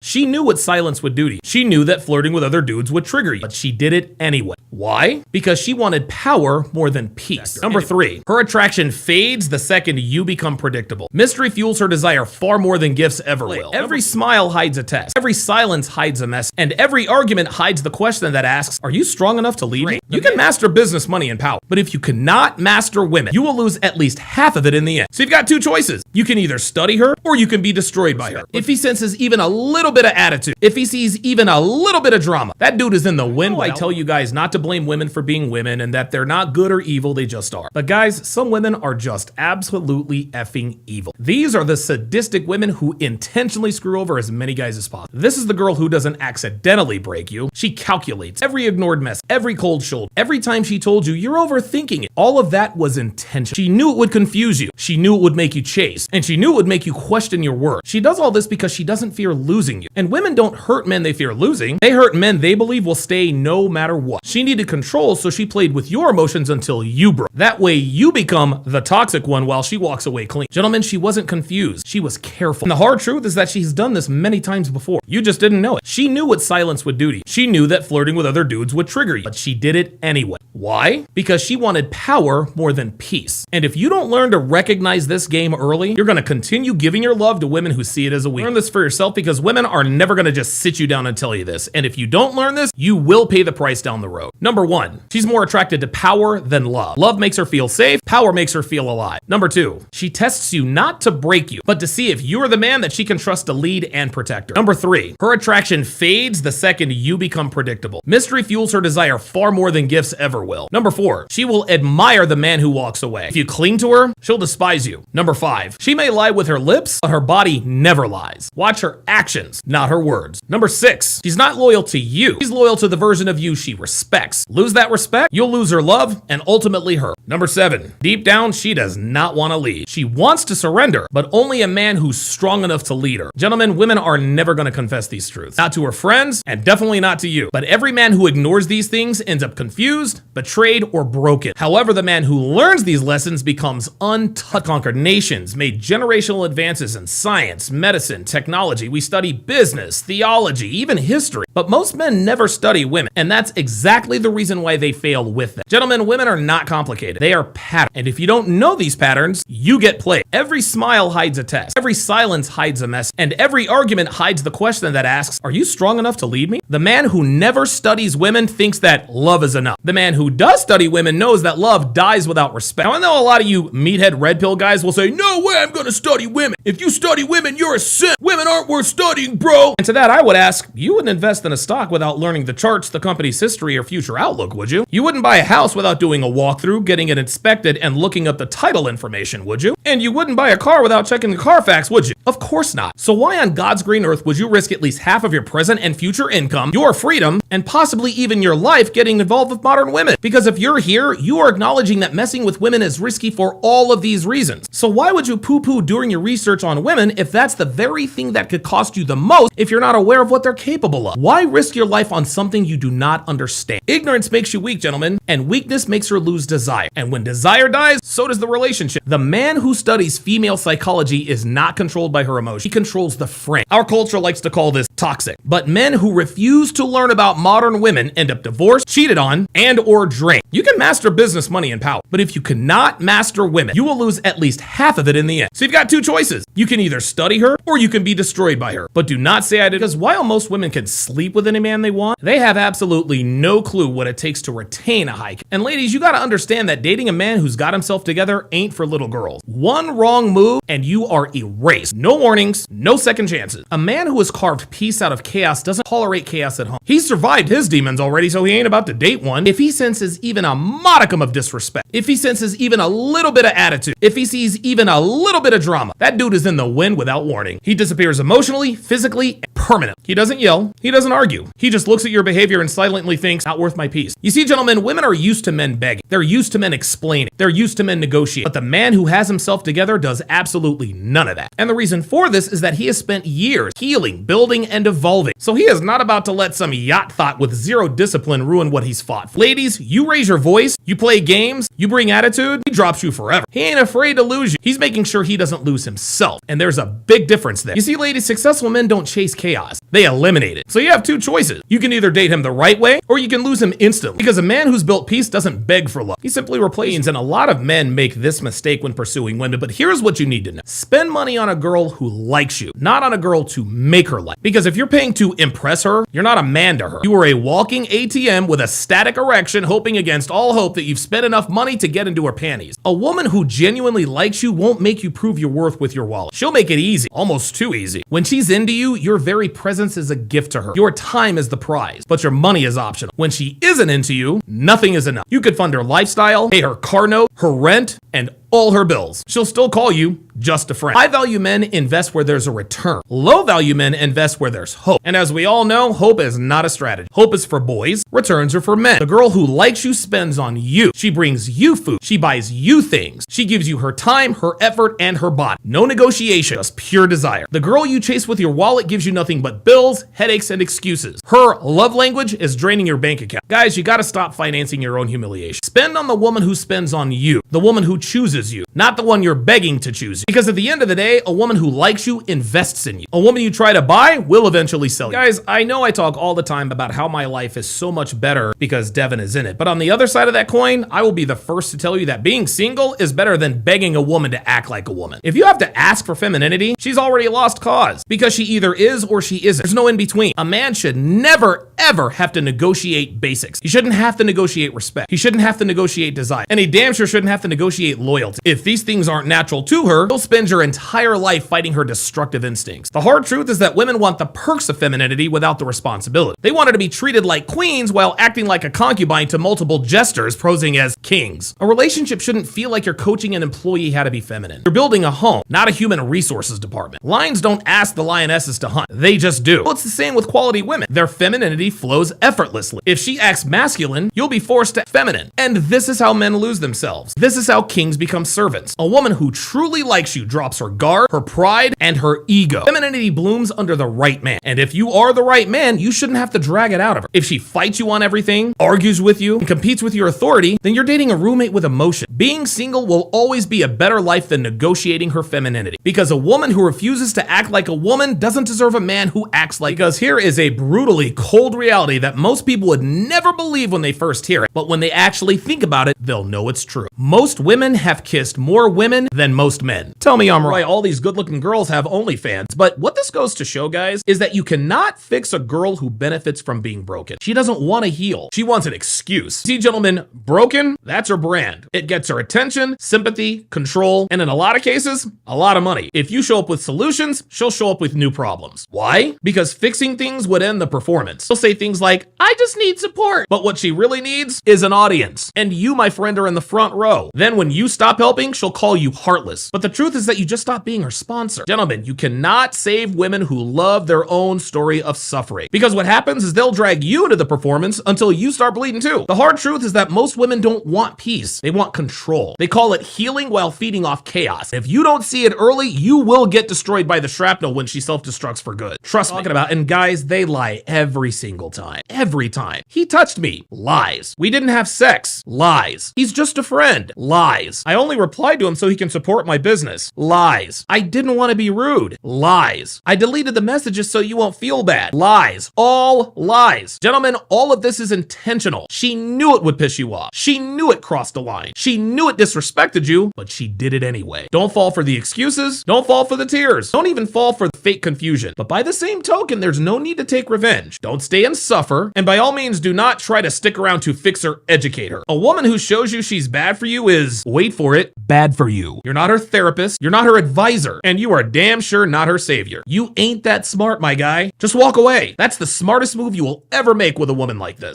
She knew what silence would do to you. She knew that flirting with other dudes would trigger you, but she did it anyway. Why? Because she wanted power more than peace. Number 3, her attraction fades the second you become predictable. Mystery fuels her desire far more than gifts ever will. Every smile hides a test. Every silence hides a mess. And every argument hides the question that asks, are you strong enough to lead me? You can master business, money, and power, but if you cannot master women, you will lose at least half of it in the end. So you've got two choices. You can either study her or you can be destroyed by her. If he senses even a little bit of attitude, if he sees even a little bit of drama, that dude is in the wind. I tell you guys not to blame women for being women and that they're not good or evil, they just are. But guys, some women are just absolutely effing evil. These are the sadistic women who intentionally screw over as many guys as possible. This is the girl who doesn't accidentally break you. She calculates every ignored mess, every cold shoulder, every time she told you you're overthinking it. All of that was intentional. She knew it would confuse you. She knew it would make you chase, and she knew it would make you question your worth. She does all this because she doesn't fear losing you. And women don't hurt men they fear losing. They hurt men they believe will stay no matter what. She needed control, so she played with your emotions until you broke. That way you become the toxic one while she walks away clean. Gentlemen, she wasn't confused. She was careful. And the hard truth is that she's done this many times before. You just didn't know it. She knew what silence would do to you. She knew that flirting with other dudes would trigger you, but she did it anyway. Why? Because she wanted power more than peace. And if you don't learn to recognize this game early, you're going to continue giving your love to women who see it as a weakness. Learn this for yourself because women are never going to just sit you down and tell you this. And if you don't learn this, you will pay the price down the road. Number 1, she's more attracted to power than love. Love makes her feel safe. Power makes her feel alive. Number 2, she tests you not to break you, but to see if you're the man that she can trust to lead and protect her. Number 3, her attraction fades the second you become predictable. Mystery fuels her desire far more than gifts ever will. Number 4, she will admire the man who walks away. If you cling to her, she'll despise you. Number 5, she may lie with her lips, but her body never lies. Watch her actions, not her words. Number 6, she's not loyal to you. She's loyal to the version of you she respects. Lose that respect, you'll lose her love and ultimately her. Number 7, deep down, she does not want to lead. She wants to surrender, but only a man who's strong enough to lead her. Gentlemen, women are never going to confess these truths. Not to her friends, and definitely not to you. But every man who ignores these things ends up confused, betrayed, or broken. However, the man who learns these lessons becomes untouched. Conquered nations, made generational advances in science, medicine, technology. We study business, theology, even history. But most men never study women, and that's exactly the reason why they fail with them. Gentlemen, women are not complicated. They are patterns. And if you don't know these patterns, you get played. Every smile hides a test. Every silence hides a mess. And every argument hides the question that asks, are you strong enough to lead me? The man who never studies women thinks that love is enough. The man who does study women knows that love dies without respect. Now, I know a lot of you meathead red pill guys will say, no way I'm gonna study women. If you study women, you're a simp. Women aren't worth studying, bro. And to that, I would ask, you wouldn't invest in a stock without learning the charts, the company's history, or future outlook, would you? You wouldn't buy a house without doing a walkthrough, getting it inspected, and looking up the title information, would you? And you wouldn't buy a car without checking the Carfax, would you? Of course not. So why on God's green earth would you risk at least half of your present and future income, your freedom, and possibly even your life getting involved with modern women? Because if you're here, you are acknowledging that messing with women is risky for all of these reasons. So why would you poo-poo during your research on women if that's the very thing that could cost you the most if you're not aware of what they're capable of? Why risk your life on something you do not understand? Ignorance makes you weak, gentlemen, and weakness makes her lose desire. And when desire dies, so does the relationship. The man who studies female psychology is not controlled by her emotions. He controls the frame. Our culture likes to call this toxic. But men who refuse to learn about modern women end up divorced, cheated on, and or drained. You can master business, money, and power, but if you cannot master women, you will lose at least half of it in the end. So you've got two choices. You can either study her or you can be destroyed by her. But do not say I did, because while most women can sleep with any man they want, they have absolutely no clue what it takes to retain a high. And ladies, you got to understand that dating a man who's got himself together ain't for little girls. One wrong move and you are erased. No warnings, no second chances. A man who has carved peace out of chaos doesn't tolerate chaos at home. He's survived his demons already, so he ain't about to date one. If he senses even a modicum of disrespect, if he senses even a little bit of attitude, if he sees even a little bit of drama, that dude is in the wind without warning. He disappears emotionally, physically, and permanently. He doesn't yell. He doesn't argue. He just looks at your behavior and silently thinks, not worth my peace. You see, gentlemen, women are used to men begging. They're used to men explaining. They're used to men negotiating. But the man who has himself together does absolutely none of that. And the reason for this is that he has spent years healing, building, and evolving. So he is not about to let some yacht thought with zero discipline ruin what he's fought for. Ladies, you raise your voice, you play games, you bring attitude, he drops you forever. He ain't afraid to lose you. He's making sure he doesn't lose himself. And there's a big difference there. You see, ladies, successful men don't chase chaos. chaos. They eliminate it. So you have two choices. You can either date him the right way, or you can lose him instantly. Because a man who's built peace doesn't beg for love. He simply replaces. And a lot of men make this mistake when pursuing women, but here's what you need to know. Spend money on a girl who likes you, not on a girl to make her like. Because if you're paying to impress her, you're not a man to her. You are a walking ATM with a static erection, hoping against all hope that you've spent enough money to get into her panties. A woman who genuinely likes you won't make you prove your worth with your wallet. She'll make it easy, almost too easy. When she's into you, your very presence is a gift to her. Your time is the prize, but your money is optional. When she isn't into you, nothing is enough. You could fund her lifestyle, pay her car note, her rent, and all her bills. She'll still call you just a friend. High value men invest where there's a return. Low value men invest where there's hope. And as we all know, hope is not a strategy. Hope is for boys, returns are for men. The girl who likes you spends on you. She brings you food. She buys you things. She gives you her time, her effort, and her body. No negotiation, just pure desire. The girl you chase with your wallet gives you nothing but bills, headaches, and excuses. Her love language is draining your bank account. Guys, you gotta stop financing your own humiliation. Spend on the woman who spends on you. The woman who chooses you, not the one you're begging to choose you. Because at the end of the day, a woman who likes you invests in you. A woman you try to buy will eventually sell you. Guys, I know I talk all the time about how my life is so much better because Devin is in it. But on the other side of that coin, I will be the first to tell you that being single is better than begging a woman to act like a woman. If you have to ask for femininity, she's already lost cause because she either is or she isn't. There's no in between. A man should never, ever have to negotiate basics. He shouldn't have to negotiate respect. He shouldn't have to negotiate desire. And he damn sure shouldn't have to negotiate loyalty. If these things aren't natural to her, you'll spend your entire life fighting her destructive instincts. The hard truth is that women want the perks of femininity without the responsibility. They want her to be treated like queens while acting like a concubine to multiple jesters posing as kings. A relationship shouldn't feel like you're coaching an employee how to be feminine. You're building a home, not a human resources department. Lions don't ask the lionesses to hunt. They just do. Well, it's the same with quality women. Their femininity flows effortlessly. If she acts masculine, you'll be forced to feminine. And this is how men lose themselves. This is how kings become servants. A woman who truly likes you drops her guard, her pride, and her ego. Femininity blooms under the right man. And if you are the right man, you shouldn't have to drag it out of her. If she fights you on everything, argues with you, and competes with your authority, then you're dating a roommate with emotion. Being single will always be a better life than negotiating her femininity. Because a woman who refuses to act like a woman doesn't deserve a man who acts like. Because here is a brutally cold reality that most people would never believe when they first hear it. But when they actually think about it, they'll know it's true. Most women have kissed more women than most men. Tell me I'm right. All these good-looking girls have OnlyFans. But what this goes to show, guys, is that you cannot fix a girl who benefits from being broken. She doesn't want to heal. She wants an excuse. See, gentlemen, broken, that's her brand. It gets her attention, sympathy, control, and in a lot of cases, a lot of money. If you show up with solutions, she'll show up with new problems. Why? Because fixing things would end the performance. She'll say things like, I just need support. But what she really needs is an audience. And you, my friend, are in the front row. Then when you stop helping, she'll call you heartless. But the truth is that you just stopped being her sponsor. Gentlemen, you cannot save women who love their own story of suffering. Because what happens is they'll drag you into the performance until you start bleeding too. The hard truth is that most women don't want peace. They want control. They call it healing while feeding off chaos. If you don't see it early, you will get destroyed by the shrapnel when she self-destructs for good. Trust me. And guys, they lie every single time. Every time. He touched me. Lies. We didn't have sex. Lies. He's just a friend. Lies. I only replied to him so he can support my business. Lies. I didn't want to be rude. Lies. I deleted the messages so you won't feel bad. Lies. All lies. Gentlemen, all of this is intentional. She knew it would piss you off. She knew it crossed the line. She knew it disrespected you, but she did it anyway. Don't fall for the excuses. Don't fall for the tears. Don't even fall for the fake confusion. But by the same token, there's no need to take revenge. Don't stay and suffer. And by all means, do not try to stick around to fix or educate her. A woman who shows you she's bad for you is, wait for it, bad for you. You're not her therapist. You're not her advisor. And you are damn sure not her savior. You ain't that smart, my guy. Just walk away. That's the smartest move you will ever make with a woman like this.